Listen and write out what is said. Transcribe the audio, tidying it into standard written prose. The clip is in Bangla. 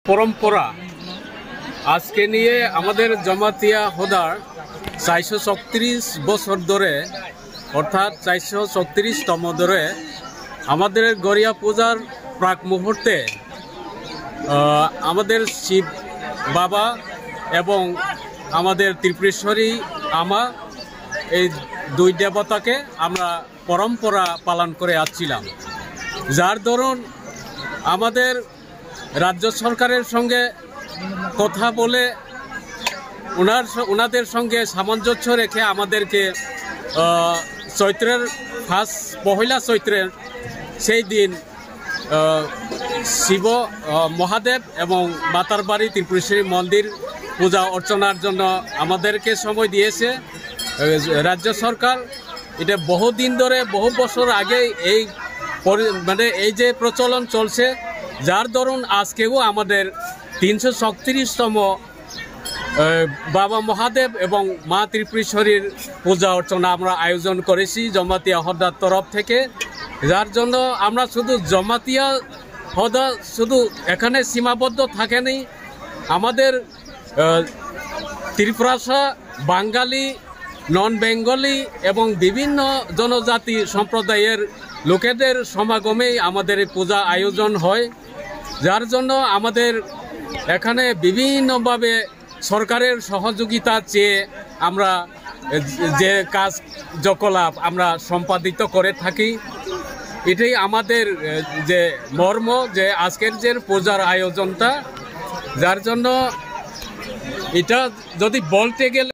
পরম্পরা আজকে নিয়ে আমাদের জমাতিয়া হোদার 436 বছর ধরে অর্থাৎ 436তম ধরে আমাদের গড়িয়া পূজার প্রাক মুহূর্তে আমাদের শিব বাবা এবং আমাদের ত্রিপুরেশ্বরী আমা এই দুই দেবতাকে আমরা পরম্পরা পালন করে আসছিলাম। যার দরুন আমাদের রাজ্য সরকারের সঙ্গে কথা বলে ওনাদের সঙ্গে সামঞ্জস্য রেখে আমাদেরকে চৈত্রের পহেলা চৈত্রের সেই দিন শিব মহাদেব এবং মাতার বাড়ি ত্রিপুরেশ্বরী মন্দির পূজা অর্চনার জন্য আমাদেরকে সময় দিয়েছে রাজ্য সরকার। এটা বহুদিন ধরে বহু বছর আগে এই যে প্রচলন চলছে, যার দরুন আজকেও আমাদের 336তম বাবা মহাদেব এবং মা ত্রিপুরেশ্বরীর পূজা অর্চনা আমরা আয়োজন করেছি জমাতিয়া হদার তরফ থেকে। যার জন্য আমরা শুধু জমাতিয়া হদা শুধু এখানে সীমাবদ্ধ থাকেনি, আমাদের ত্রিপুরাসা, বাঙালি, নন বেঙ্গলি এবং বিভিন্ন জনজাতি সম্প্রদায়ের লোকেদের সমাগমেই আমাদের এই পূজা আয়োজন হয়। যার জন্য আমাদের এখানে বিভিন্নভাবে সরকারের সহযোগিতা চেয়ে আমরা যে কার্যকলাপ আমরা সম্পাদিত করে থাকি, এটাই আমাদের যে মর্ম, যে আজকের যে পূজার আয়োজনটা। যার জন্য এটা যদি বলতে গেলে